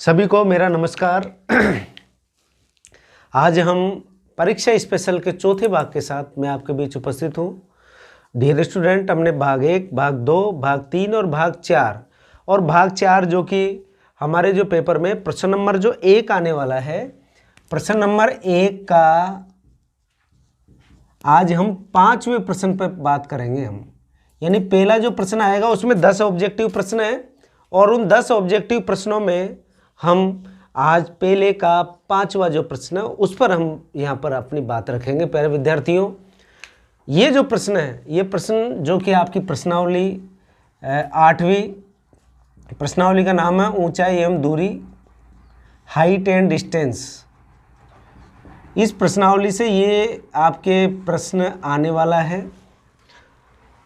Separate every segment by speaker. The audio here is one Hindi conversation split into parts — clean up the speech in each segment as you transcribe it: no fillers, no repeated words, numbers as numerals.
Speaker 1: सभी को मेरा नमस्कार। आज हम परीक्षा स्पेशल के चौथे भाग के साथ मैं आपके बीच उपस्थित हूँ। डियर स्टूडेंट, हमने भाग 1, भाग 2, भाग 3 और भाग 4 और भाग 4 जो कि हमारे जो पेपर में प्रश्न नंबर जो 1 आने वाला है, प्रश्न नंबर 1 का आज हम 5वें प्रश्न पर बात करेंगे। हम यानी पहला जो प्रश्न आएगा उसमें 10 ऑब्जेक्टिव प्रश्न है और उन 10 ऑब्जेक्टिव प्रश्नों में हम आज पहले का 5वां जो प्रश्न है उस पर हम यहाँ पर अपनी बात रखेंगे। प्यारे विद्यार्थियों, ये जो प्रश्न है, ये प्रश्न जो कि आपकी प्रश्नावली 8वीं प्रश्नावली का नाम है ऊंचाई एवं दूरी, हाइट एंड डिस्टेंस। इस प्रश्नावली से ये आपके प्रश्न आने वाला है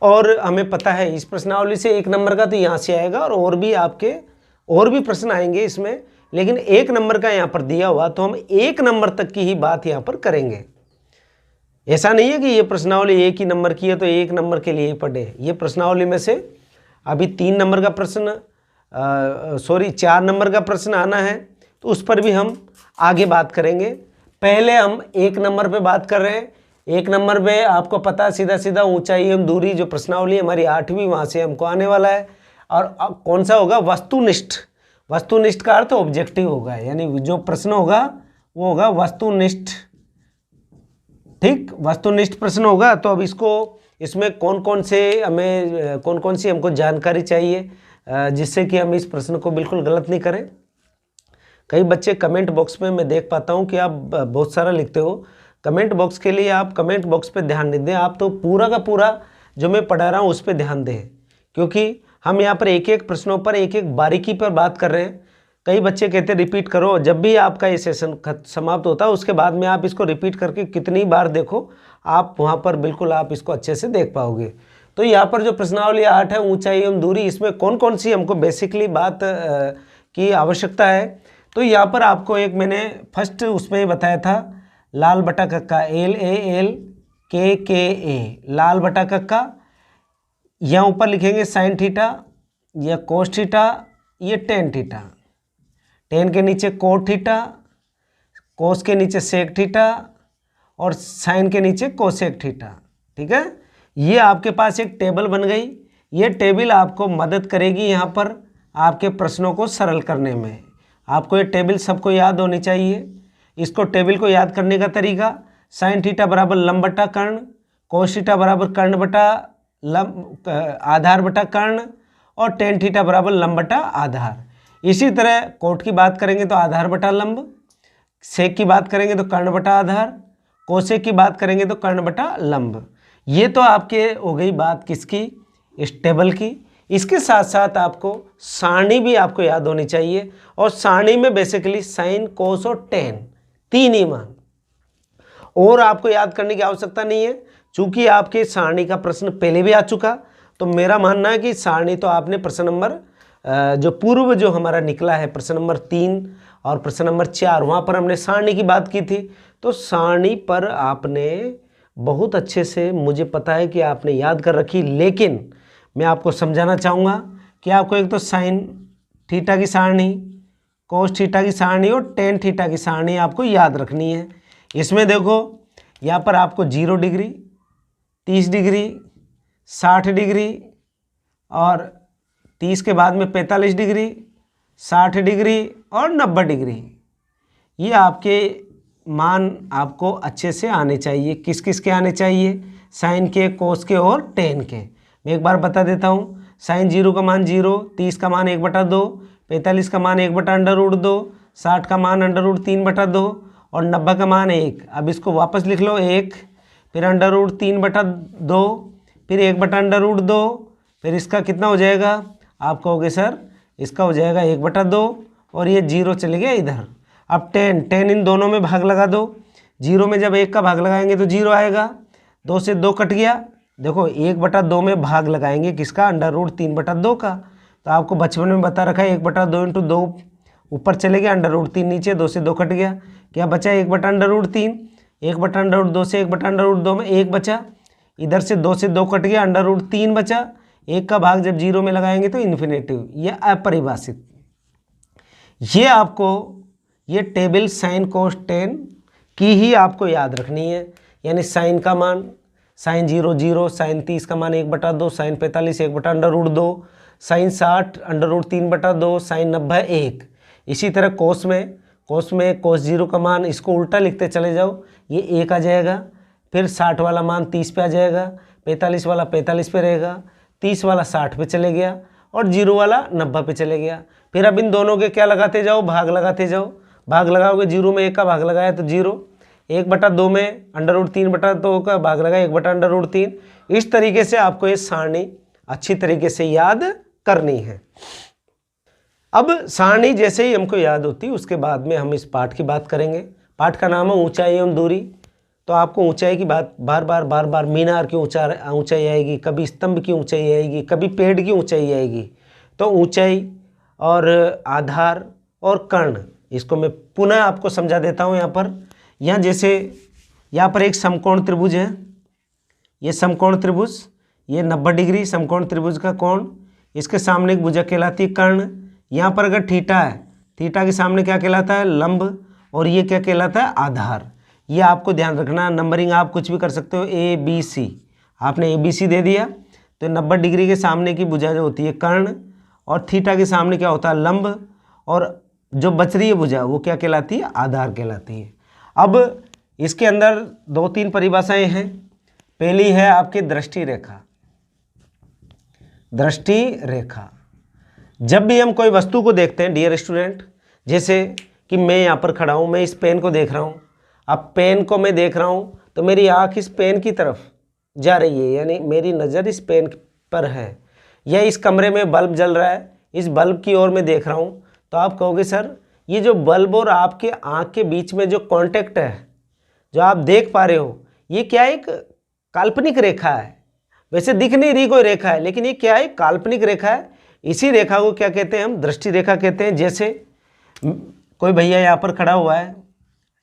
Speaker 1: और हमें पता है इस प्रश्नावली से 1 नंबर का तो यहाँ से आएगा और भी आपके और भी प्रश्न आएंगे इसमें, लेकिन 1 नंबर का यहाँ पर दिया हुआ तो हम 1 नंबर तक की ही बात यहाँ पर करेंगे। ऐसा नहीं है कि ये प्रश्नावली 1 ही नंबर की है तो 1 नंबर के लिए ही पढ़े। ये प्रश्नावली में से अभी 3 नंबर का प्रश्न 4 नंबर का प्रश्न आना है तो उस पर भी हम आगे बात करेंगे। पहले हम 1 नंबर पे बात कर रहे हैं। 1 नंबर पे आपको पता सीधा सीधा ऊंचाई एवं दूरी जो प्रश्नावली हमारी 8वीं वहाँ से हमको आने वाला है। और कौन सा होगा? वस्तुनिष्ठ। वस्तुनिष्ठ का अर्थ ऑब्जेक्टिव होगा, यानी जो प्रश्न होगा वो होगा वस्तुनिष्ठ। ठीक, वस्तुनिष्ठ प्रश्न होगा। तो अब इसमें कौन कौन सी हमको जानकारी चाहिए जिससे कि हम इस प्रश्न को बिल्कुल गलत नहीं करें। कई बच्चे कमेंट बॉक्स में मैं देख पाता हूँ कि आप बहुत सारा लिखते हो। कमेंट बॉक्स के लिए आप कमेंट बॉक्स पे ध्यान नहीं दें, आप तो पूरा का पूरा जो मैं पढ़ा रहा हूँ उस पर ध्यान दें, क्योंकि हम यहाँ पर एक एक प्रश्नों पर एक एक बारीकी पर बात कर रहे हैं। कई बच्चे कहते हैं रिपीट करो। जब भी आपका ये सेशन समाप्त होता है उसके बाद में आप इसको रिपीट करके कितनी बार देखो, आप वहाँ पर बिल्कुल आप इसको अच्छे से देख पाओगे। तो यहाँ पर जो प्रश्नावली 8 है ऊंचाई एवं दूरी, इसमें कौन कौन सी हमको बेसिकली बात की आवश्यकता है। तो यहाँ पर आपको एक मैंने फर्स्ट उसमें बताया था, लाल बटा कक्का LAL KKA, लाल बटा कक्का। यहाँ ऊपर लिखेंगे साइन थीटा या कोस थीटा, ये टेन थीटा, टेन के नीचे कोट थीटा, कोस के नीचे सेक थीटा और साइन के नीचे कोसेक थीटा। ठीक है, ये आपके पास एक टेबल बन गई। ये टेबल आपको मदद करेगी यहाँ पर आपके प्रश्नों को सरल करने में। आपको ये टेबल सबको याद होनी चाहिए। इसको टेबल को याद करने का तरीका, साइन थीटा बराबर लंब बटा कर्ण, कोस थीटा बराबर कर्ण बटा आधार बटा कर्ण और टेन थीटा बराबर लंब बटा आधार। इसी तरह कोट की बात करेंगे तो आधार बटा लंब, सेक की बात करेंगे तो कर्ण बटा आधार, कोसेक की बात करेंगे तो कर्ण बटा लंब। ये तो आपके हो गई बात किसकी? इस टेबल की। इसके साथ साथ आपको सारणी भी आपको याद होनी चाहिए और सारणी में बेसिकली साइन, कोस और टेन, 3 ही मान, और आपको याद करने की आवश्यकता नहीं है। चूंकि आपके सारणी का प्रश्न पहले भी आ चुका, तो मेरा मानना है कि सारणी तो आपने प्रश्न नंबर जो पूर्व जो हमारा निकला है प्रश्न नंबर 3 और प्रश्न नंबर 4, वहाँ पर हमने सारणी की बात की थी। तो सारणी पर आपने बहुत अच्छे से, मुझे पता है कि आपने याद कर रखी, लेकिन मैं आपको समझाना चाहूँगा कि आपको एक तो साइन थीटा की सारणी, कोस थीटा की सारणी और टेन थीटा की सारणी आपको याद रखनी है। इसमें देखो यहाँ पर आपको 0 डिग्री, 30 डिग्री, 60 डिग्री और 30 के बाद में 45 डिग्री, 60 डिग्री और 90 डिग्री, ये आपके मान आपको अच्छे से आने चाहिए। किस किस के आने चाहिए? साइन के, कोस के और टेन के। मैं एक बार बता देता हूँ। साइन 0 का मान 0, 30 का मान 1/2, 45 का मान 1/√2, 60 का मान √3/2 और 90 का मान 1। अब इसको वापस लिख लो, 1, फिर √3/2, फिर 1/√2, फिर इसका कितना हो जाएगा? आप कहोगे सर इसका हो जाएगा 1/2 और ये 0 चले गया इधर। अब 10 इन दोनों में भाग लगा दो। 0 में जब 1 का भाग लगाएंगे तो 0 आएगा, 2 से 2 कट गया। देखो 1/2 में भाग लगाएंगे किसका? √3/2 का। तो आपको बचपन में बता रखा है 1/2 × 2 ऊपर चले गया, √3 नीचे, 2 से 2 कट गया, क्या बचा? 1/√3। 1/√2 से 1/√2 में 1 बचा, इधर से 2 से 2 कट गया, √3 बचा। 1 का भाग जब 0 में लगाएंगे तो इन्फिनेटिव, यह अपरिभाषित। ये आपको ये टेबल साइन कोस टेन की ही आपको याद रखनी है। यानी साइन का मान साइन 0 0, साइन 30 का मान 1/2, साइन 45 1/√2, साइन 60 √3/2, साइन 90 1। इसी तरह कोस में कोस 0 का मान इसको उल्टा लिखते चले जाओ, ये 1 आ जाएगा। फिर 60 वाला मान 30 पे आ जाएगा, 45 वाला 45 पे रहेगा, 30 वाला 60 पे चले गया और 0 वाला 90 पे चले गया। फिर अब इन दोनों के क्या लगाते जाओ, भाग लगाते जाओ। भाग लगाओगे, 0 में 1 का भाग लगाया तो 0, 1/2 में √3/2 का भाग लगा 1/√3। इस तरीके से आपको ये सारणी अच्छी तरीके से याद करनी है। अब सारणी जैसे ही हमको याद होती उसके बाद में हम इस पाठ की बात करेंगे। पाठ का नाम है ऊंचाई एवं दूरी। तो आपको ऊंचाई की बात बार बार मीनार की ऊंचाई आएगी, कभी स्तंभ की ऊंचाई आएगी, कभी पेड़ की ऊंचाई आएगी। तो ऊंचाई और आधार और कर्ण, इसको मैं पुनः आपको समझा देता हूँ। यहाँ जैसे यहाँ पर एक समकोण त्रिभुज है, ये समकोण त्रिभुज, ये 90 डिग्री समकोण त्रिभुज का कोण, इसके सामने एक भुजा कहलाती है कर्ण। यहाँ पर अगर थीटा है, थीटा के सामने क्या कहलाता है, लंब, और ये क्या कहलाता है, आधार। ये आपको ध्यान रखना। नंबरिंग आप कुछ भी कर सकते हो, ABC, आपने ABC दे दिया तो 90 डिग्री के सामने की भुजा जो होती है कर्ण, और थीटा के सामने क्या होता है, लंब, और जो बच रही है भुजा वो क्या कहलाती है, आधार कहलाती है। अब इसके अंदर 2-3 परिभाषाएं हैं। पहली है आपकी दृष्टि रेखा। दृष्टि रेखा, जब भी हम कोई वस्तु को देखते हैं डियर स्टूडेंट, जैसे कि मैं यहाँ पर खड़ा हूँ, मैं इस पेन को देख रहा हूँ। अब पेन को मैं देख रहा हूँ तो मेरी आँख इस पेन की तरफ जा रही है, यानी मेरी नज़र इस पेन पर है। या इस कमरे में बल्ब जल रहा है, इस बल्ब की ओर मैं देख रहा हूँ। तो आप कहोगे सर ये जो बल्ब और आपके आँख के बीच में जो कांटेक्ट है, जो आप देख पा रहे हो, ये क्या एक काल्पनिक रेखा है। वैसे दिख नहीं रही कोई रेखा है, लेकिन ये क्या है, काल्पनिक रेखा है। इसी रेखा को क्या कहते हैं, हम दृष्टि रेखा कहते हैं। जैसे कोई भैया यहाँ पर खड़ा हुआ है,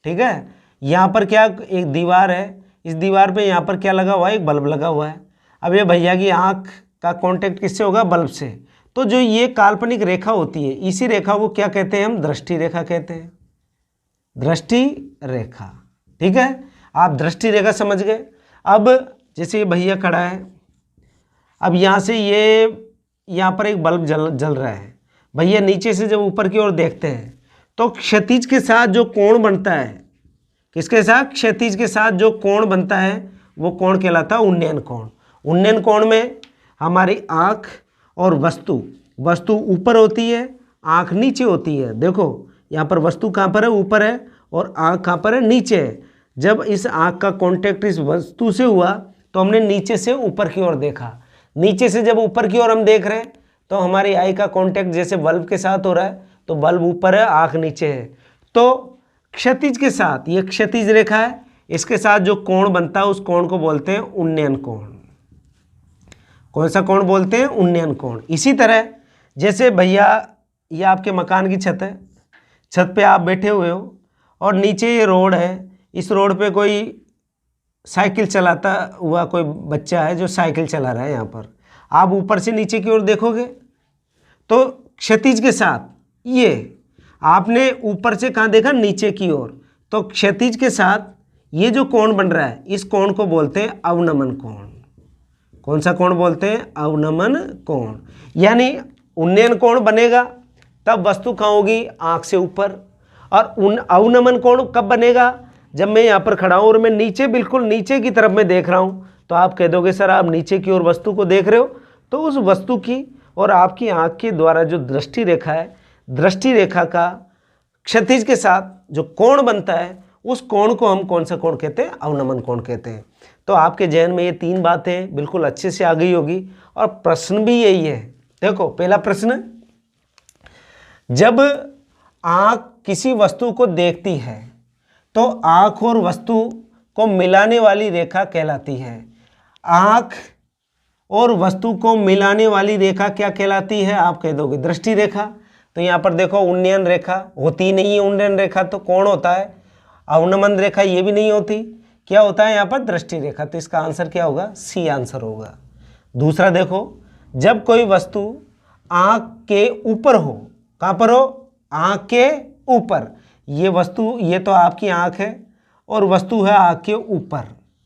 Speaker 1: ठीक है, यहाँ पर क्या एक दीवार है, इस दीवार पे यहाँ पर क्या लगा हुआ है, एक बल्ब लगा हुआ है। अब ये भैया की आँख का कांटेक्ट किससे होगा, बल्ब से। तो जो ये काल्पनिक रेखा होती है, इसी रेखा को क्या कहते हैं, हम दृष्टि रेखा कहते हैं। दृष्टि रेखा, ठीक है, आप दृष्टि रेखा समझ गए। अब जैसे ये भैया खड़ा है, अब यहाँ से ये यहाँ पर एक बल्ब जल रहा है। भैया नीचे से जब ऊपर की ओर देखते हैं तो क्षैतिज के साथ जो कोण बनता है, किसके साथ, क्षैतिज के साथ जो कोण बनता है वो कोण कहलाता है उन्नयन कोण। उन्नयन कोण में हमारी आँख और वस्तु ऊपर होती है, आँख नीचे होती है। देखो यहाँ पर वस्तु कहाँ पर है, ऊपर है, और आँख कहाँ पर है, नीचे है। जब इस आँख का कांटेक्ट इस वस्तु से हुआ तो हमने नीचे से ऊपर की ओर देखा। नीचे से जब ऊपर की ओर हम देख रहे हैं तो हमारी आई का कांटेक्ट जैसे बल्ब के साथ हो रहा है, तो बल्ब ऊपर है, आँख नीचे है। तो क्षैतिज के साथ, ये क्षैतिज रेखा है, इसके साथ जो कोण बनता है उस कोण को बोलते हैं उन्नयन कोण। कौन सा कोण बोलते हैं, उन्नयन कोण। इसी तरह जैसे भैया ये आपके मकान की छत है, छत पे आप बैठे हुए हो और नीचे ये रोड है, इस रोड पे कोई साइकिल चलाता हुआ कोई बच्चा है जो साइकिल चला रहा है। यहाँ पर आप ऊपर से नीचे की ओर देखोगे तो क्षैतिज के साथ ये आपने ऊपर से कहाँ देखा, नीचे की ओर, तो क्षैतिज के साथ ये जो कोण बन रहा है इस कोण को बोलते हैं अवनमन कोण। कौन सा कोण बोलते हैं, अवनमन कोण। यानी उन्नयन कोण बनेगा तब वस्तु कहाँ होगी, आँख से ऊपर। और अवनमन कोण कब बनेगा, जब मैं यहाँ पर खड़ा हूँ और मैं नीचे, बिल्कुल नीचे की तरफ मैं देख रहा हूँ। तो आप कह दोगे सर आप नीचे की ओर वस्तु को देख रहे हो, तो उस वस्तु की और आपकी आँख के द्वारा जो दृष्टि रेखा है, दृष्टि रेखा का क्षैतिज के साथ जो कोण बनता है उस कोण को हम कौन सा कोण कहते हैं, अवनमन कोण कहते हैं। तो आपके जहन में ये 3 बातें बिल्कुल अच्छे से आ गई होगी। और प्रश्न भी यही है। देखो पहला प्रश्न, जब आँख किसी वस्तु को देखती है तो आँख और वस्तु को मिलाने वाली रेखा कहलाती है। आँख और वस्तु को मिलाने वाली रेखा क्या कहलाती है, आप कह दोगे दृष्टि रेखा। तो यहाँ पर देखो उन्नयन रेखा होती नहीं है, उन्नयन रेखा तो कौन होता है, अवनमन रेखा ये भी नहीं होती, क्या होता है यहाँ पर, दृष्टि रेखा। तो इसका आंसर क्या होगा, सी आंसर होगा। दूसरा देखो, जब कोई वस्तु आँख के ऊपर हो, कहाँ पर हो, आँख के ऊपर। ये वस्तु, ये तो आपकी आँख है और वस्तु है आँख के ऊपर,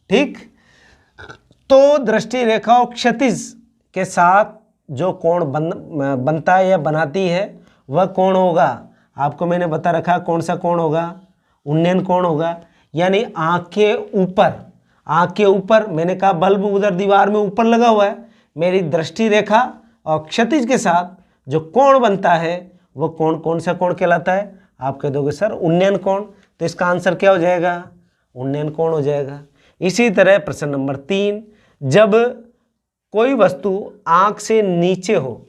Speaker 1: ठीक। तो दृष्टि रेखा और क्षितिज के साथ जो कोण बनता है या बनाती है वह कोण होगा, आपको मैंने बता रखा कौन सा कोण होगा, उन्नयन कोण होगा। यानी आँख के ऊपर, आँख के ऊपर मैंने कहा बल्ब उधर दीवार में ऊपर लगा हुआ है, मेरी दृष्टि रेखा और क्षितिज के साथ जो कोण बनता है वो कोण कौन सा कोण कहलाता है? आप कह दोगे सर उन्नयन कोण, तो इसका आंसर क्या हो जाएगा? उन्नयन कोण हो जाएगा। इसी तरह प्रश्न नंबर 3, जब कोई वस्तु आँख से नीचे हो,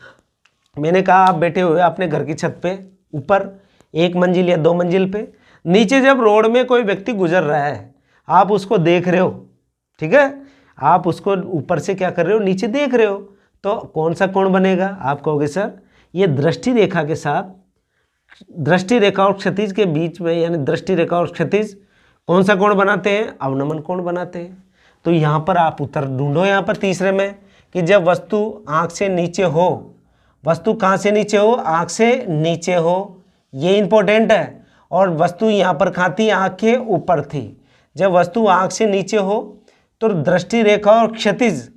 Speaker 1: मैंने कहा आप बैठे हुए अपने घर की छत पे ऊपर 1 मंजिल या 2 मंजिल पे, नीचे जब रोड में कोई व्यक्ति गुजर रहा है, आप उसको देख रहे हो, ठीक है, आप उसको ऊपर से क्या कर रहे हो, नीचे देख रहे हो, तो कौन सा कोण बनेगा? आप कहोगे सर ये दृष्टि रेखा के साथ, दृष्टि रेखा और क्षितिज के बीच में, यानी दृष्टि रेखा और क्षितिज कौन सा कोण बनाते हैं? अवनमन कोण बनाते हैं। तो यहाँ पर आप उत्तर ढूंढो यहाँ पर तीसरे में कि जब वस्तु आँख से नीचे हो, वस्तु कहाँ से नीचे हो? आँख से नीचे हो, ये इंपॉर्टेंट है। और वस्तु यहाँ पर कहाँ थी? आँख के ऊपर थी। जब वस्तु आँख से नीचे हो तो दृष्टि रेखा और क्षितिज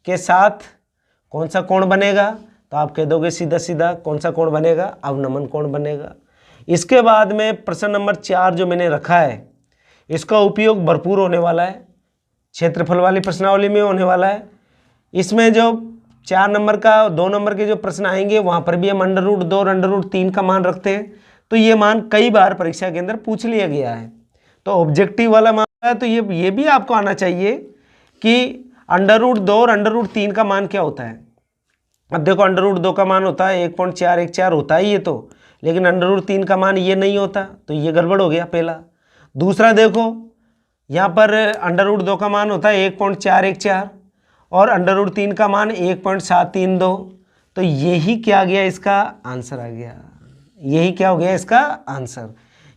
Speaker 1: के साथ कौन सा कोण बनेगा? तो आप कह दोगे सीधा सीधा कौन सा कोण बनेगा? अवनमन कोण बनेगा। इसके बाद में प्रश्न नंबर 4 जो मैंने रखा है, इसका उपयोग भरपूर होने वाला है, क्षेत्रफल वाली प्रश्नावली में होने वाला है। इसमें जो 4 नंबर का 2 नंबर के जो प्रश्न आएंगे वहाँ पर भी हम √2 और √3 का मान रखते हैं। तो ये मान कई बार परीक्षा के अंदर पूछ लिया गया है, तो ऑब्जेक्टिव वाला मान है, तो ये भी आपको आना चाहिए कि √2 और √3 का मान क्या होता है। अब देखो √2 का मान होता है 1.414 होता है ये तो, लेकिन √3 का मान ये नहीं होता, तो ये गड़बड़ हो गया पहला। दूसरा देखो यहाँ पर √2 का मान होता है 1.414 और √3 का मान 1.732, तो यही क्या आ गया? इसका आंसर आ गया। यही क्या हो गया इसका आंसर?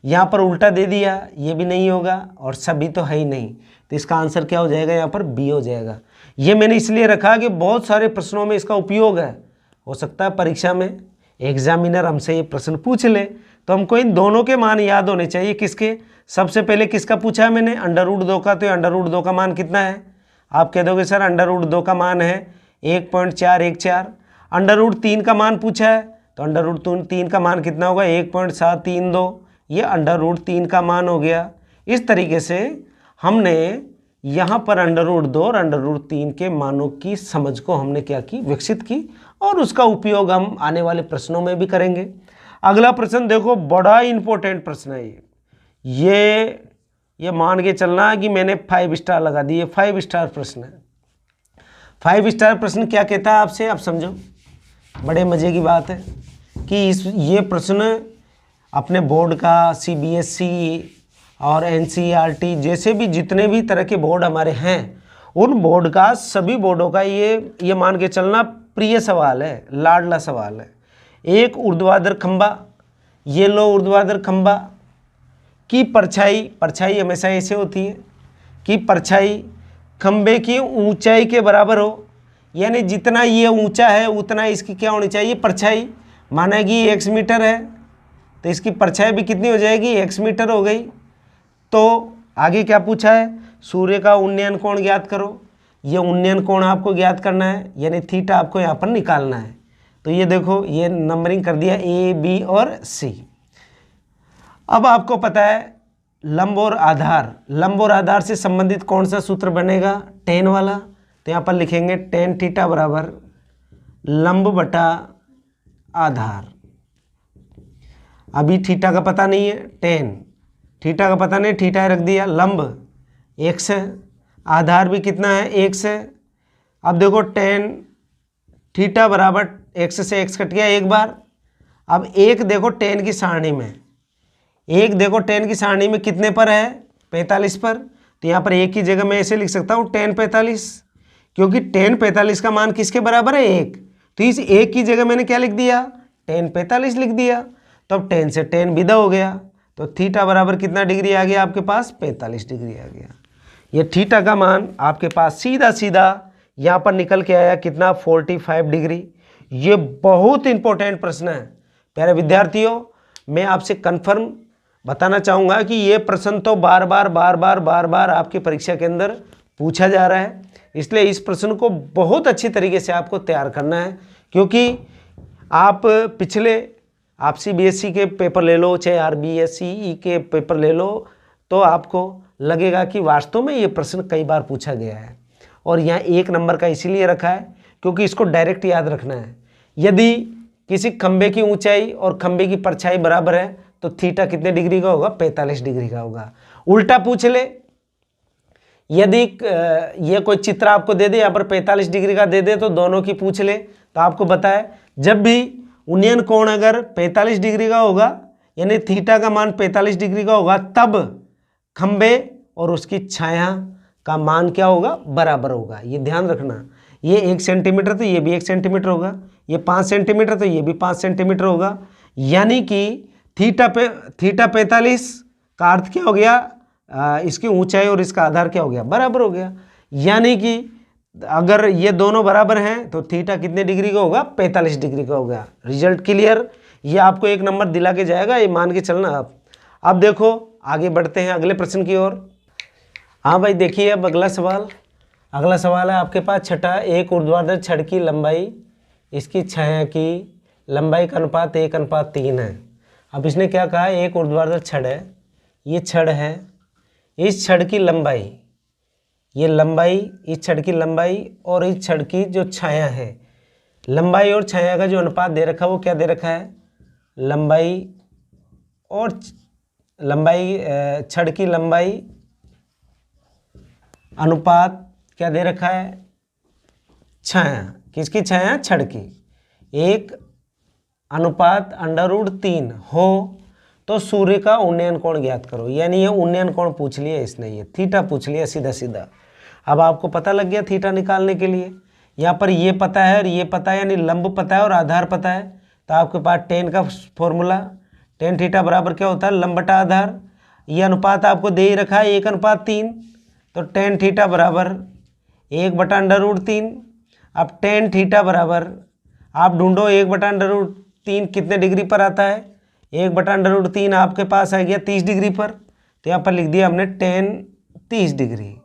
Speaker 1: यहाँ पर उल्टा दे दिया, ये भी नहीं होगा और सभी तो है ही नहीं, तो इसका आंसर क्या हो जाएगा? यहाँ पर बी हो जाएगा। ये मैंने इसलिए रखा कि बहुत सारे प्रश्नों में इसका उपयोग है, हो सकता है परीक्षा में एग्जामिनर हमसे ये प्रश्न पूछ ले, तो हमको इन दोनों के मान याद होने चाहिए। किसके? सबसे पहले किसका पूछा है मैंने? √2 का, तो √2 का मान कितना है? आप कह दोगे सर √2 का मान है 1.414। √3 का मान पूछा है, तो √3 का मान कितना होगा? 1.732, ये √3 का मान हो गया। इस तरीके से हमने यहाँ पर √2 और √3 के मानों की समझ को हमने क्या की? विकसित की, और उसका उपयोग हम आने वाले प्रश्नों में भी करेंगे। अगला प्रश्न देखो, बड़ा इंपॉर्टेंट प्रश्न है ये मान के चलना है कि मैंने 5 स्टार लगा दिए। 5 स्टार प्रश्न है। 5 स्टार प्रश्न क्या कहता है आपसे? आप समझो, बड़े मजे की बात है कि ये प्रश्न अपने बोर्ड का, CBSE और NCERT जैसे भी जितने भी तरह के बोर्ड हमारे हैं, उन बोर्ड का, सभी बोर्डों का ये मान के चलना प्रिय सवाल है, लाडला सवाल है। एक ऊर्ध्वाधर खंबा, ये लो ऊर्ध्वाधर खंबा की परछाई हमेशा ऐसे होती है कि परछाई खंबे की ऊंचाई के बराबर हो, यानी जितना ये ऊंचा है उतना इसकी क्या होनी चाहिए? परछाई। माना कि 1 मीटर है तो इसकी परछाई भी कितनी हो जाएगी? 1 मीटर हो गई। तो आगे क्या पूछा है? सूर्य का उन्नयन कोण ज्ञात करो। ये उन्नयन कोण आपको ज्ञात करना है, यानी थीटा आपको यहाँ पर निकालना है। तो ये देखो, ये नंबरिंग कर दिया A, B और C। अब आपको पता है लंब और आधार, लंब और आधार से संबंधित कौन सा सूत्र बनेगा? tan वाला। तो यहाँ पर लिखेंगे tan थीटा बराबर लंब बटा आधार। अभी थीटा का पता नहीं है, tan थीटा का पता नहीं, थीटा रख दिया, लंब x है, आधार भी कितना है? x है। अब देखो tan थीटा बराबर x से x कट गया एक बार। अब एक देखो tan की सारणी में, एक देखो tan की सारणी में कितने पर है? 45 पर। तो यहाँ पर एक की जगह मैं ऐसे लिख सकता हूँ tan 45, क्योंकि tan 45 का मान किसके बराबर है? 1। तो इस एक की जगह मैंने क्या लिख दिया? tan 45 लिख दिया। तो अब tan से tan विदा हो गया, तो थीटा बराबर कितना डिग्री आ गया आपके पास? 45 डिग्री आ गया। ये थीटा का मान आपके पास सीधा सीधा यहाँ पर निकल के आया कितना? 45 डिग्री। ये बहुत इंपॉर्टेंट प्रश्न है प्यारे विद्यार्थियों। मैं आपसे कन्फर्म बताना चाहूँगा कि ये प्रश्न तो बार बार आपकी परीक्षा के अंदर पूछा जा रहा है, इसलिए इस प्रश्न को बहुत अच्छी तरीके से आपको तैयार करना है। क्योंकि आप आप CBSE के पेपर ले लो, चाहे RBSE के पेपर ले लो, तो आपको लगेगा कि वास्तव में ये प्रश्न कई बार पूछा गया है। और यहाँ 1 नंबर का इसीलिए रखा है क्योंकि इसको डायरेक्ट याद रखना है। यदि किसी खंबे की ऊंचाई और खंबे की परछाई बराबर है तो थीटा कितने डिग्री का होगा? 45 डिग्री का होगा। उल्टा पूछ ले, यदि ये कोई चित्र आपको दे दे, यहाँ पर 45 डिग्री का दे दे, तो दोनों की पूछ ले, तो आपको बताए जब भी उन्नयन कोण अगर 45 डिग्री का होगा, यानी थीटा का मान 45 डिग्री का होगा, तब खंबे और उसकी छाया का मान क्या होगा? बराबर होगा। ये ध्यान रखना। ये 1 सेंटीमीटर तो ये भी 1 सेंटीमीटर होगा, ये 5 सेंटीमीटर तो ये भी 5 सेंटीमीटर होगा। यानी कि थीटा 45 का अर्थ क्या हो गया? इसकी ऊंचाई और इसका आधार क्या हो गया? बराबर हो गया। यानी कि अगर ये दोनों बराबर हैं तो थीटा कितने डिग्री का होगा? 45 डिग्री का होगा। Result clear? ये आपको 1 नंबर दिला के जाएगा, ये मान के चलना आप। अब देखो आगे बढ़ते हैं अगले प्रश्न की ओर। हाँ भाई देखिए, अब अगला सवाल है आपके पास छठा। एक ऊर्ध्वाधर छड़ की लंबाई इसकी छाया की लंबाई का अनुपात 1:3 है। अब इसने क्या कहा? एक ऊर्ध्वाधर छड़ है, ये छड़ है, इस छड़ की लंबाई, ये लंबाई, इस छड़ की लंबाई और इस छड़ की जो छाया है, लंबाई और छाया का जो अनुपात दे रखा है वो क्या दे रखा है? छड़ की लंबाई अनुपात क्या दे रखा है? छाया। किसकी छाया? छड़ की। 1:3 हो तो सूर्य का उन्नयन कोण ज्ञात करो। यानी ये उन्नयन कोण पूछ लिया इसने, ये थीटा पूछ लिया सीधा सीधा। अब आपको पता लग गया थीटा निकालने के लिए। यहाँ पर ये पता है और ये पता है, यानी लंब पता है और आधार पता है। तो आपके पास टेन का फॉर्मूला, टेन थीटा बराबर क्या होता है? लंब बटा आधार। ये अनुपात आपको दे ही रखा है 1:3, तो टेन थीटा बराबर 1/√3। अब टेन थीटा बराबर आप ढूंढो 1/√3 कितने डिग्री पर आता है? 1/√3 आपके पास आ गया 30 डिग्री पर, तो यहाँ पर लिख दिया हमने टेन 30 डिग्री।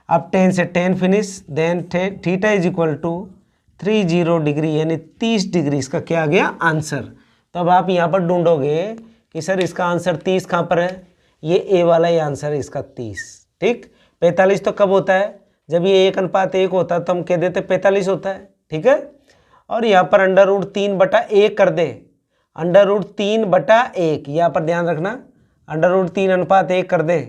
Speaker 1: अब टेन से tan finish, then theta is equal to 30 degree, यानी 30 डिग्री इसका क्या आ गया? आंसर। तो अब आप यहाँ पर ढूंढोगे कि सर इसका आंसर 30 कहाँ पर है? ये ए वाला ही आंसर है इसका 30। ठीक, 45 तो कब होता है? जब ये 1:1 होता है तो हम कह देते 45 होता है। ठीक है, और यहाँ पर √3/1 कर दे, √3/1, यहाँ पर ध्यान रखना, √3:1 कर दे,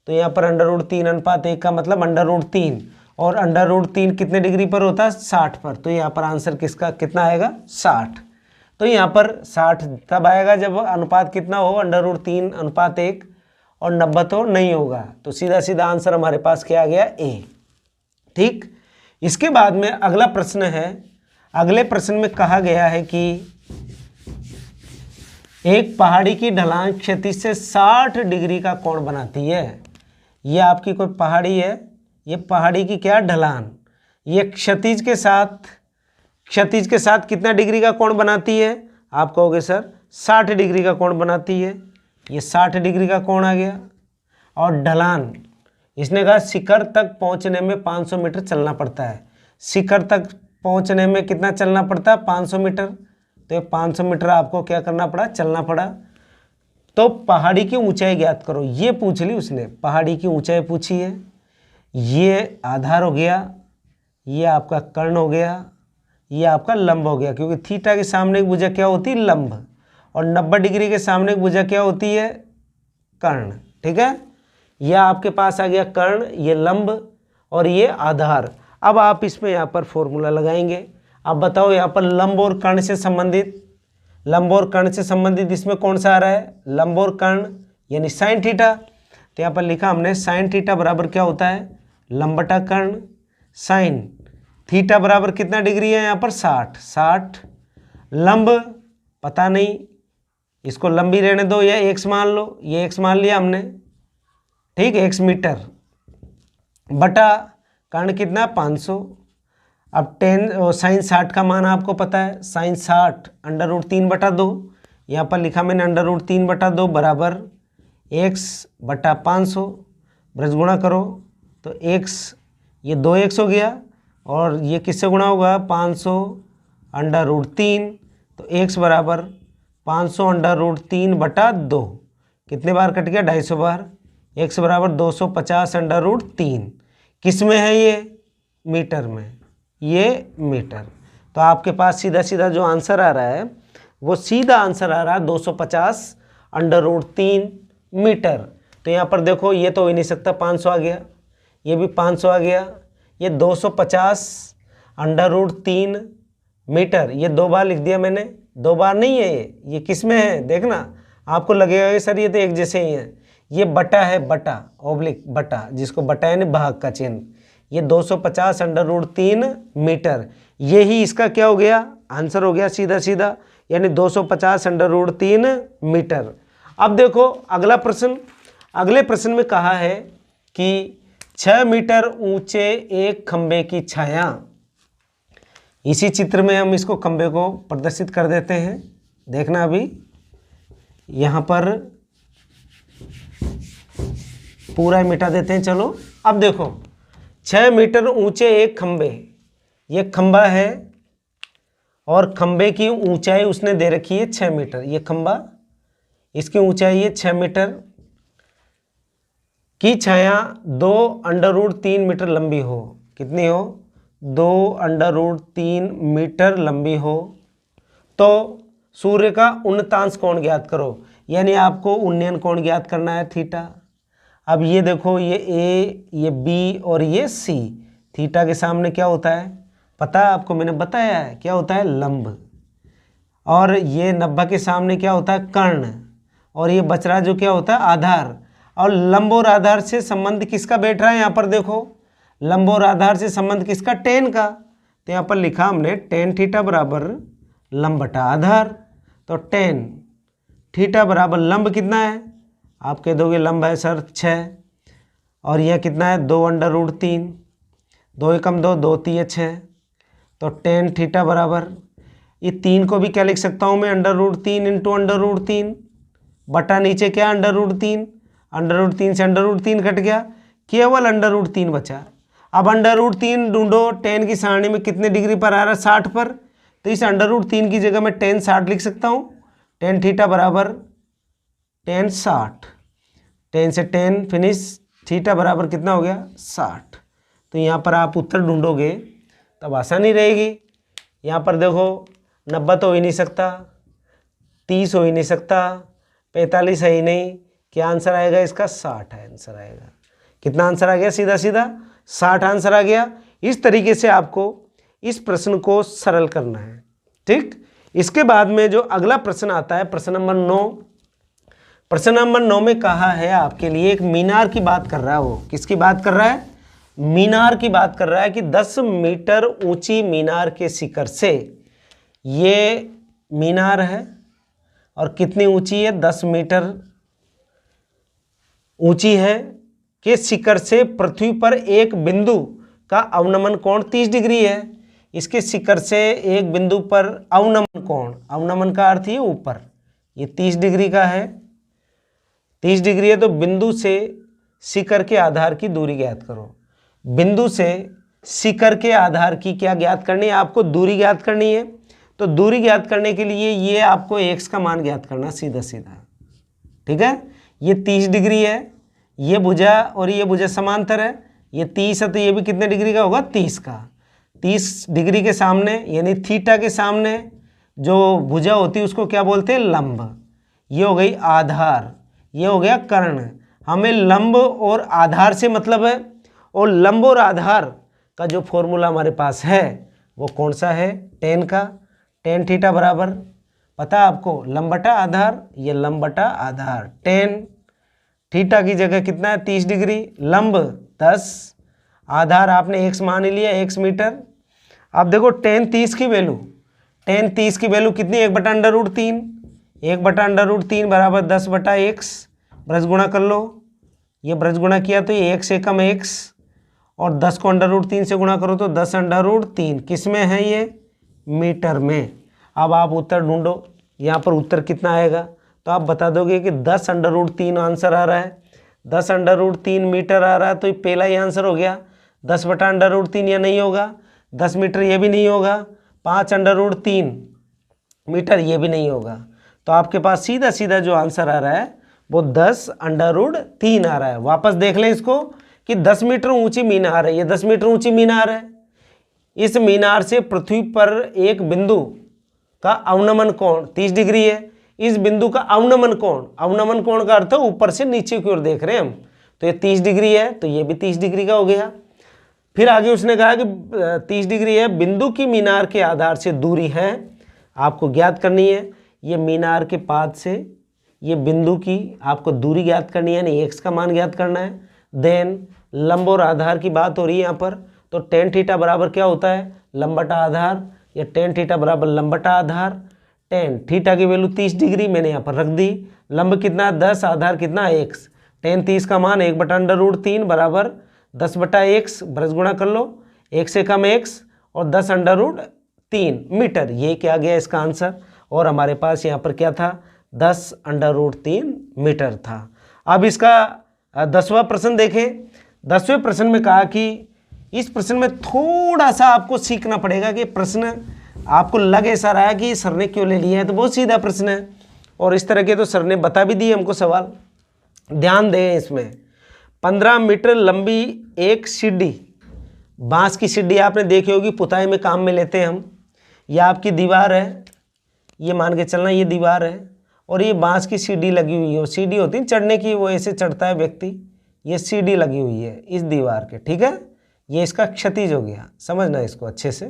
Speaker 1: तो यहाँ पर √3:1 का मतलब √3, और √3 कितने डिग्री पर होता है? 60 पर। तो यहाँ पर आंसर किसका कितना आएगा? 60। तो यहाँ पर 60 तब आएगा जब अनुपात कितना हो? √3:1, और 90 तो नहीं होगा। तो सीधा सीधा आंसर हमारे पास क्या आ गया? ए। ठीक, इसके बाद में अगला प्रश्न है। अगले प्रश्न में कहा गया है कि एक पहाड़ी की ढलान क्षैतिज से 60 डिग्री का कोण बनाती है। ये आपकी कोई पहाड़ी है, ये पहाड़ी की क्या? ढलान। ये क्षैतिज के साथ कितना डिग्री का कोण बनाती है? आप कहोगे सर 60 डिग्री का कोण बनाती है। ये 60 डिग्री का कोण आ गया। और ढलान, इसने कहा शिखर तक पहुंचने में 500 मीटर चलना पड़ता है। शिखर तक पहुंचने में कितना चलना पड़ता है? 500 मीटर। तो ये 500 मीटर आपको क्या करना पड़ा? चलना पड़ा। तो पहाड़ी की ऊंचाई ज्ञात करो, ये पूछ ली उसने, पहाड़ी की ऊंचाई पूछी है। ये आधार हो गया, ये आपका कर्ण हो गया, ये आपका लंब हो गया, क्योंकि थीटा के सामने की भुजा क्या होती है? लंब, और 90 डिग्री के सामने की भुजा क्या होती है? कर्ण। ठीक है, यह आपके पास आ गया कर्ण, ये लंब और ये आधार। अब आप इसमें यहाँ पर फॉर्मूला लगाएंगे। अब बताओ यहाँ पर लंब और कर्ण से संबंधित इसमें कौन सा आ रहा है? लंब और कर्ण, यानी साइन थीटा। तो यहाँ पर लिखा हमने साइन थीटा बराबर क्या होता है? लंब बटा कर्ण। साइन थीटा बराबर कितना डिग्री है यहाँ पर? 60। लंब पता नहीं, इसको लंबी रहने दो या एक्स मान लो, ये एक्स मान लिया हमने। ठीक, एक्स मीटर बटा कर्ण कितना? 500। अब साइन 60 का मान आपको पता है, साइन 60 √3/2, यहाँ पर लिखा मैंने √3/2 बराबर x बटा 500, ब्रज गुणा करो तो x, ये 2x हो गया और ये किससे गुणा होगा 500√3, तो x बराबर 500√3/2, कितने बार कट गया 250 बार, x बराबर 250√3, किस में है ये मीटर में, ये मीटर। तो आपके पास सीधा सीधा जो आंसर आ रहा है वो सीधा आंसर आ रहा है 250√3 मीटर। तो यहाँ पर देखो ये तो हो ही नहीं सकता, 500 आ गया, ये भी 500 आ गया, ये 250√3 मीटर, ये 2 बार लिख दिया मैंने, 2 बार नहीं है ये किस में है देखना, आपको लगेगा कि सर ये तो एक जैसे ही है, ये बटा है, बटा ऑब्लिक बटा, जिसको बटा यानी भाग का चिन्ह, ये 250√3 मीटर, यही इसका क्या हो गया आंसर हो गया सीधा सीधा, यानी 250√3 मीटर। अब देखो अगला प्रश्न, अगले प्रश्न में कहा है कि 6 मीटर ऊंचे एक खंबे की छाया, इसी चित्र में हम इसको खंबे को प्रदर्शित कर देते हैं, देखना अभी यहाँ पर पूरा मिटा देते हैं। चलो अब देखो 6 मीटर ऊंचे एक खंबे, ये खंबा है और खंबे की ऊंचाई उसने दे रखी है 6 मीटर, ये खंबा, इसकी ऊंचाई है 6 मीटर की छाया 2√3 मीटर लंबी हो, कितनी हो 2√3 मीटर लंबी हो, तो सूर्य का उन्नतांश कोण ज्ञात करो, यानी आपको उन्नयन कोण ज्ञात करना है थीटा। अब ये देखो ये ए, ये बी और ये सी, थीटा के सामने क्या होता है पता है आपको, मैंने बताया है क्या होता है लंब, और ये 90 के सामने क्या होता है कर्ण, और ये बच रहा जो क्या होता है आधार, और लंब और आधार से संबंध किसका बैठ रहा है यहाँ पर देखो, लंब और आधार से संबंध किसका टेन का, तो यहाँ पर लिखा हमने टेन थीटा बराबर लंब बटा आधार, तो टेन थीटा बराबर लंब कितना है, आप कह दोगे लंब है सर 6, और यह कितना है 2√3, 2 एकम 2, 2 तिये 6, तो टेन थीटा बराबर, ये 3 को भी क्या लिख सकता हूँ मैं √3 इंटू √3 बटा नीचे क्या √3, √3 से √3 कट गया, केवल √3 बचा। अब √3 ढूंढो, टेन की सारणी में कितने डिग्री पर आ रहा है 60 पर, तो इस √3 की जगह मैं टेन 60 लिख सकता हूँ, टेन थीटा बराबर टेन 60, टेन से टेन फिनिश, थीटा बराबर कितना हो गया 60। तो यहाँ पर आप उत्तर ढूंढोगे तब आसानी रहेगी। यहाँ पर देखो 90 तो हो ही नहीं सकता, 30 हो ही नहीं सकता, 45 है ही नहीं, क्या आंसर आएगा इसका 60 है आंसर आएगा। कितना आंसर आ गया सीधा सीधा 60 आंसर आ गया। इस तरीके से आपको इस प्रश्न को सरल करना है, ठीक। इसके बाद में जो अगला प्रश्न आता है प्रश्न नंबर 9, प्रश्न नंबर 9 में कहा है आपके लिए एक मीनार की बात कर रहा है, वो किसकी बात कर रहा है मीनार की बात कर रहा है कि 10 मीटर ऊंची मीनार के शिखर से, ये मीनार है और कितनी ऊंची है 10 मीटर ऊंची है, के शिखर से पृथ्वी पर एक बिंदु का अवनमन कोण 30 डिग्री है। इसके शिखर से एक बिंदु पर अवनमन कोण, अवनमन का अर्थ ये ऊपर, ये 30 डिग्री का है, 30 डिग्री है, तो बिंदु से शिखर के आधार की दूरी ज्ञात करो। बिंदु से शिखर के आधार की क्या ज्ञात करनी है आपको, दूरी ज्ञात करनी है। तो दूरी ज्ञात करने के लिए ये आपको x का मान ज्ञात करना सीधा सीधा, ठीक है। ये 30 डिग्री है, ये भुजा और ये भुजा समांतर है, ये 30 है तो ये भी कितने डिग्री का होगा 30 का। 30 डिग्री के सामने यानी थीटा के सामने जो भुजा होती है उसको क्या बोलते हैं लंब, ये हो गई आधार, ये हो गया कर्ण। हमें लंब और आधार से मतलब है, और लंब और आधार का जो फॉर्मूला हमारे पास है वो कौन सा है टेन का, टेन थीटा बराबर पता है आपको लंब बटा आधार, ये लंब बटा आधार, टेन थीटा की जगह कितना है 30 डिग्री, लंब 10, आधार आपने x मान लिया x मीटर। अब देखो टेन 30 की वैल्यू, टेन 30 की वैल्यू कितनी 1/√3, 1/√3 बराबर 10/x, ब्रज गुणा कर लो, ये ब्रज गुणा किया तो ये x एकम x, और 10 को √3 से गुणा करो तो 10/√3, किस में है ये मीटर में। अब आप उत्तर ढूंढो, यहाँ पर उत्तर कितना आएगा, तो आप बता दोगे कि 10√3 आंसर आ रहा है। 10√3 मीटर आ रहा है, तो ये पहला ही आंसर हो गया। 10/√3 यह नहीं होगा, 10 मीटर ये भी नहीं होगा, 5√3 मीटर ये भी नहीं होगा। तो आपके पास सीधा सीधा जो आंसर आ रहा है वो 10√3 आ रहा है। वापस देख लें इसको कि 10 मीटर ऊंची मीनार है, ये 10 मीटर ऊंची मीनार है। इस मीनार से पृथ्वी पर एक बिंदु का अवनमन कोण 30 डिग्री है। इस बिंदु का अवनमन कोण का अर्थ है ऊपर से नीचे की ओर देख रहे हैं हम, तो ये 30 डिग्री है, तो ये भी 30 डिग्री का हो गया। फिर आगे उसने कहा कि 30 डिग्री है, बिंदु की मीनार के आधार से दूरी है, आपको ज्ञात करनी है। ये मीनार के पाद से ये बिंदु की आपको दूरी ज्ञात करनी है, यानी एक्स का मान ज्ञात करना है। देन लंब और आधार की बात हो रही है यहाँ पर, तो tan थीटा बराबर क्या होता है, लंब बटा आधार, या tan थीटा बराबर लंब बटा आधार। tan थीटा की वैल्यू 30 डिग्री मैंने यहाँ पर रख दी। लंब कितना 10, आधार कितना x। tan 30 का मान 1/√3 बराबर 10/x, ब्रज गुणा कर लो, 1 से कम x और 10√3 मीटर, ये क्या गया इसका आंसर। और हमारे पास यहाँ पर क्या था, 10√3 मीटर था। अब इसका 10वां प्रश्न देखें। 10वें प्रश्न में कहा कि इस प्रश्न में थोड़ा सा आपको सीखना पड़ेगा कि प्रश्न आपको लग ऐसा रहा है कि सर ने क्यों ले लिया है, तो बहुत सीधा प्रश्न है और इस तरह के तो सर ने बता भी दिए हमको सवाल। ध्यान दें इसमें, 15 मीटर लंबी एक सीढ़ी, बांस की सीढ़ी आपने देखी होगी, पुताई में काम में लेते हैं हम। यह आपकी दीवार है, ये मान के चलना ये दीवार है और ये बांस की सीढ़ी लगी हुई है। और सीढ़ी होती है चढ़ने की, वो ऐसे चढ़ता है व्यक्ति, ये सीढ़ी लगी हुई है इस दीवार के, ठीक है। ये इसका क्षतिज हो गया, समझना इसको अच्छे से।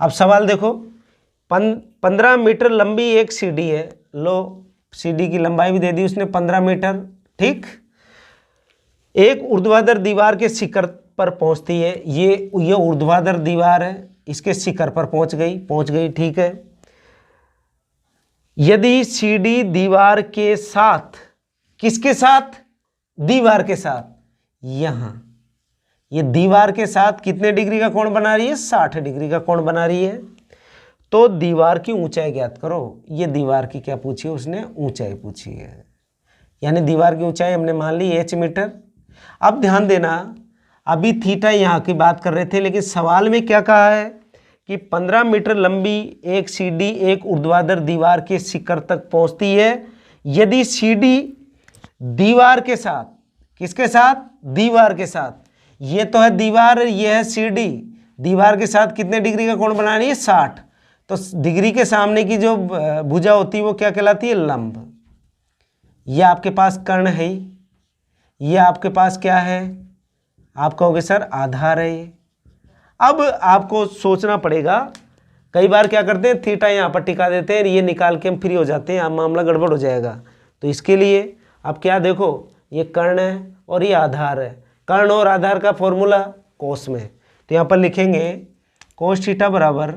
Speaker 1: अब सवाल देखो, 15 मीटर लंबी एक सीढ़ी है, लो सीढ़ी की लंबाई भी दे दी उसने 15 मीटर, ठीक। एक ऊर्ध्वाधर दीवार के शिखर पर पहुंचती है, ये ऊर्ध्वाधर दीवार है, इसके शिखर पर पहुंच गई, ठीक है। यदि सीढ़ी दीवार के साथ, किसके साथ, दीवार के साथ, यहां ये दीवार के साथ कितने डिग्री का कोण बना रही है, 60 डिग्री का कोण बना रही है, तो दीवार की ऊंचाई ज्ञात करो। ये दीवार की क्या पूछी है उसने, ऊंचाई पूछी है, यानी दीवार की ऊंचाई हमने मान ली h मीटर। अब ध्यान देना, अभी थीटा यहाँ की बात कर रहे थे, लेकिन सवाल में क्या कहा है कि 15 मीटर लंबी एक सीढ़ी एक ऊर्ध्वाधर दीवार के शिखर तक पहुंचती है यदि सीढ़ी दीवार के साथ, किसके साथ, दीवार के साथ, ये तो है दीवार, ये है सीढ़ी, दीवार के साथ कितने डिग्री का कोण बना रही है, 60। तो डिग्री के सामने की जो भुजा होती है वो क्या कहलाती है, लंब। ये आपके पास कर्ण है, ये आपके पास क्या है, आप कहोगे सर आधार है ये। अब आपको सोचना पड़ेगा, कई बार क्या करते हैं थीटा यहाँ पर टिका देते हैं, ये निकाल के हम फ्री हो जाते हैं, मामला गड़बड़ हो जाएगा। तो इसके लिए अब क्या देखो, ये कर्ण है और ये आधार है, कर्ण और आधार का फॉर्मूला कोस में, तो यहाँ पर लिखेंगे कोस थीटा बराबर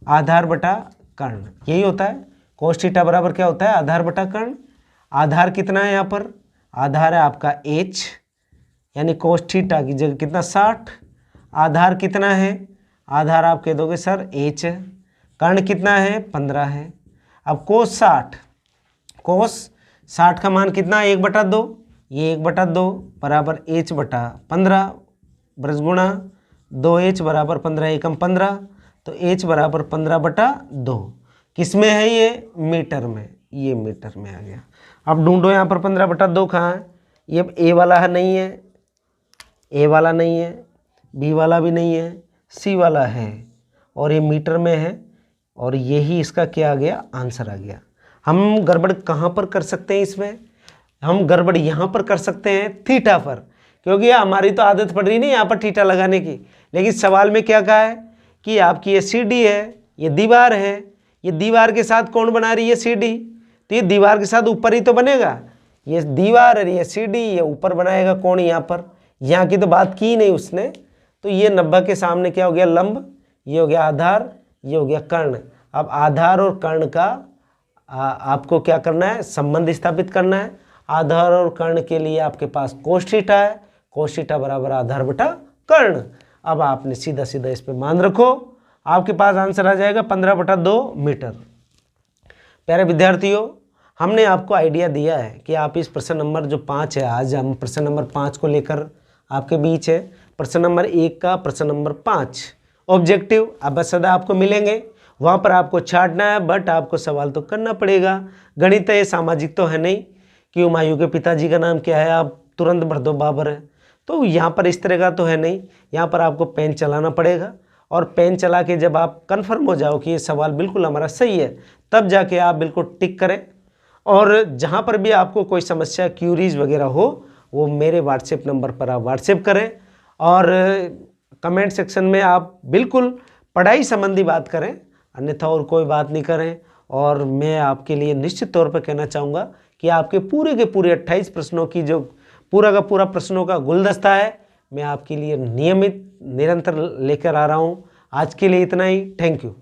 Speaker 1: आधार बटा कर्ण, यही होता है। कोस थीटा बराबर क्या होता है, आधार बटा कर्ण। आधार कितना है यहाँ पर, आधार है आपका h, यानी कोस थीटा की जगह कितना 60। आधार कितना है, आधार आप कह दोगे सर h है। कर्ण कितना है, 15 है। अब कोस 60, कोस 60 का मान कितना, 1/2, ये 1/2 बराबर h बटा 15, ब्रज गुणा 2h बराबर 15 एकम 15, तो h बराबर 15/2। किस में है ये, मीटर में, ये मीटर में आ गया। अब ढूंढो यहाँ पर 15/2 कहाँ है, ये a वाला है, नहीं है, a वाला नहीं है, b वाला भी नहीं है, c वाला है, और ये मीटर में है, और यही इसका क्या आ गया, आंसर आ गया। हम गड़बड़ कहाँ पर कर सकते हैं इसमें, हम गड़बड़ यहाँ पर कर सकते हैं थीटा पर, क्योंकि हमारी तो आदत पड़ रही नहीं यहाँ पर थीटा लगाने की। लेकिन सवाल में क्या कहा है कि आपकी ये सीढ़ी है, ये दीवार है, ये दीवार के साथ कौन बना रही है, सीढ़ी, तो ये दीवार के साथ ऊपर ही तो बनेगा, ये दीवार है, ये सीढ़ी, ये ऊपर बनाएगा कौन यहाँ पर, यहाँ की तो बात की नहीं उसने। तो ये 90 के सामने क्या हो गया, लंब, ये हो गया आधार, ये हो गया कर्ण। अब आधार और कर्ण का आपको क्या करना है, संबंध स्थापित करना है। आधार और कर्ण के लिए आपके पास कोस थीटा है, कोस थीटा बराबर आधार बटा कर्ण। अब आपने सीधा सीधा इस पे मान रखो, आपके पास आंसर आ जाएगा 15/2 मीटर। प्यारे विद्यार्थियों, हमने आपको आइडिया दिया है कि आप इस प्रश्न नंबर जो 5 है, आज हम प्रश्न नंबर 5 को लेकर आपके बीच है। प्रश्न नंबर 1 का प्रश्न नंबर 5 ऑब्जेक्टिव अब सदा आपको मिलेंगे, वहाँ पर आपको छांटना है, बट आपको सवाल तो करना पड़ेगा। गणित है, सामाजिक तो है नहीं कि हुमायूं के पिताजी का नाम क्या है, आप तुरंत भर दो बाबर है, तो यहाँ पर इस तरह का तो है नहीं। यहाँ पर आपको पेन चलाना पड़ेगा और पेन चला के जब आप कंफर्म हो जाओ कि ये सवाल बिल्कुल हमारा सही है, तब जाके आप बिल्कुल टिक करें। और जहाँ पर भी आपको कोई समस्या, क्यूरीज वगैरह हो, वो मेरे व्हाट्सएप नंबर पर आप व्हाट्सएप करें और कमेंट सेक्शन में आप बिल्कुल पढ़ाई संबंधी बात करें, अन्यथा और कोई बात नहीं करें। और मैं आपके लिए निश्चित तौर पर कहना चाहूँगा कि आपके पूरे के पूरे 28 प्रश्नों की जो पूरा का पूरा प्रश्नों का गुलदस्ता है, मैं आपके लिए नियमित निरंतर लेकर आ रहा हूँ। आज के लिए इतना ही। Thank you.